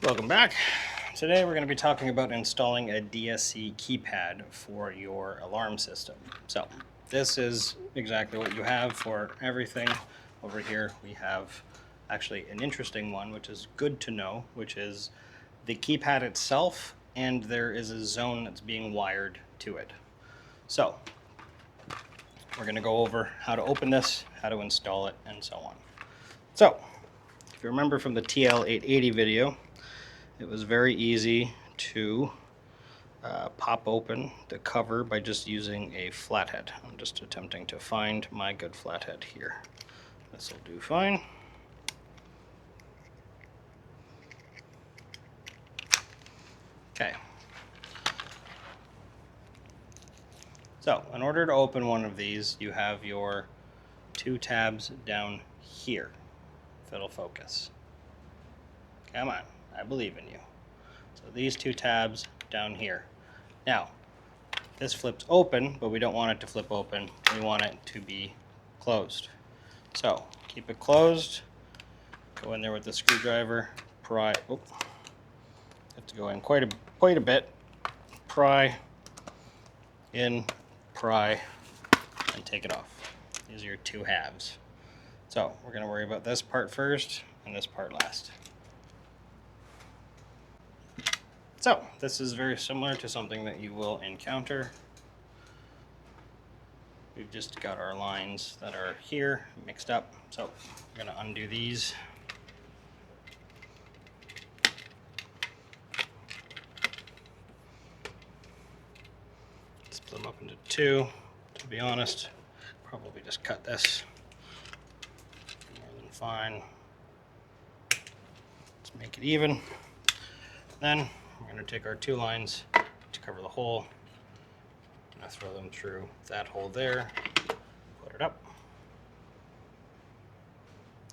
Welcome back. Today we're going to be talking about installing a DSC keypad for your alarm system. So this is exactly what you have for everything. Over here we have actually an interesting one, which is good to know, which is the keypad itself, and there is a zone that's being wired to it. So we're going to go over how to open this, how to install it, and so on. So if you remember from the TL880 video, it was very easy to pop open the cover by just using a flathead. I'm just attempting to find my good flathead here. This will do fine. Okay. So in order to open one of these, you have your two tabs down here. If it'll focus. Come on, I believe in you. So these two tabs down here. Now, this flips open, but we don't want it to flip open. We want it to be closed. So keep it closed. Go in there with the screwdriver. Pry. Oh, have to go in quite a bit. Pry in, pry, and take it off. These are your two halves. So we're going to worry about this part first and this part last. So this is very similar to something that you will encounter. We've just got our lines that are here mixed up. So we're going to undo these. Split them up into two. To be honest, probably just cut this. More than fine. Let's make it even. Then we're going to take our two lines to cover the hole. I'm going to throw them through that hole there, put it up.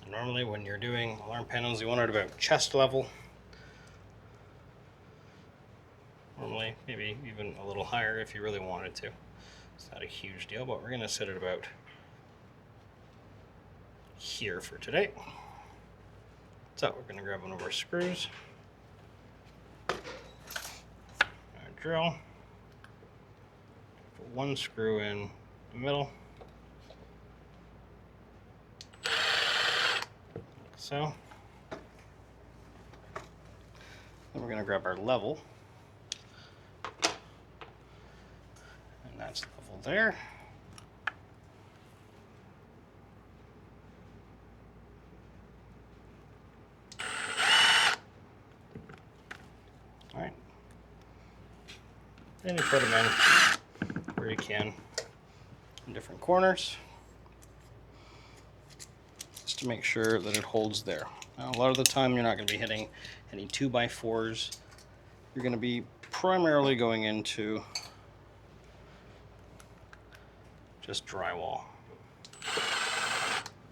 And normally when you're doing alarm panels, you want it about chest level. Normally, maybe even a little higher if you really wanted to. It's not a huge deal, but we're going to set it about here for today. So we're going to grab one of our screws. Drill, put one screw in the middle, like so. Then we're going to grab our level, and that's level there. All right. Then you put them in where you can in different corners, just to make sure that it holds there. Now, a lot of the time you're not going to be hitting any 2x4s. You're going to be primarily going into just drywall.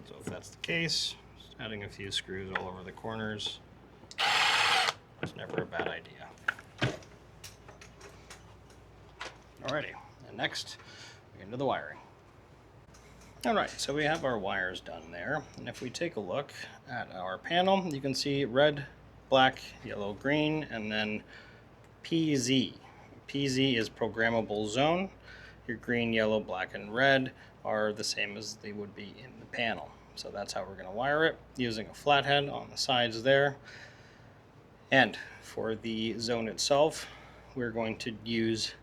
So if that's the case, just adding a few screws all over the corners is never a bad idea. Alrighty, and next we get into the wiring. Alright, so we have our wires done there, and if we take a look at our panel, you can see red, black, yellow, green, and then PZ. PZ is programmable zone. Your green, yellow, black, and red are the same as they would be in the panel. So that's how we're going to wire it, using a flathead on the sides there. And for the zone itself, we're going to use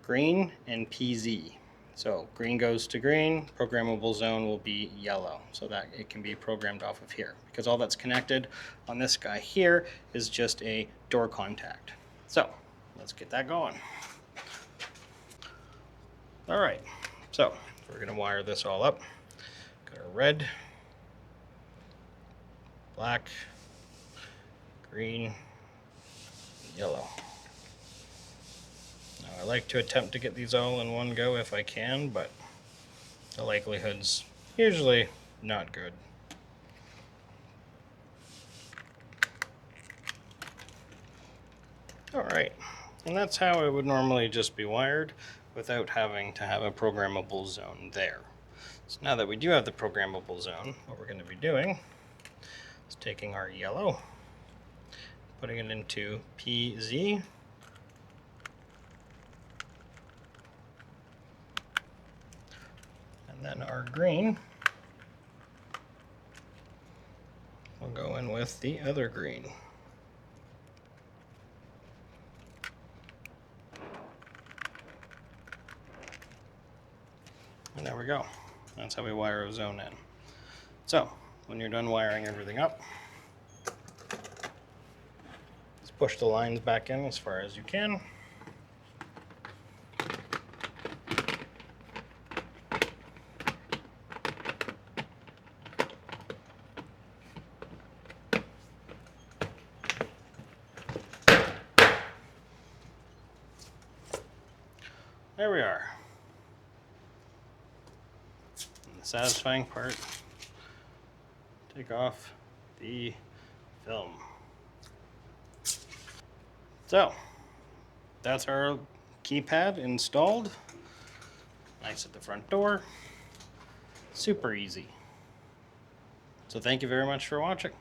green and PZ. So green goes to green, programmable zone will be yellow, so that it can be programmed off of here. Because all that's connected on this guy here is just a door contact. So let's get that going. All right, so we're going to wire this all up. Got our red, black, green, yellow. Now, I like to attempt to get these all in one go if I can, but the likelihood's usually not good. All right, and that's how it would normally just be wired without having to have a programmable zone there. So now that we do have the programmable zone, what we're going to be doing is taking our yellow, putting it into PZ. And then our green will go in with the other green. And there we go. That's how we wire a zone in. So, when you're done wiring everything up, just push the lines back in as far as you can. There we are. And the satisfying part, take off the film. So, that's our keypad installed. Nice at the front door. Super easy. So thank you very much for watching.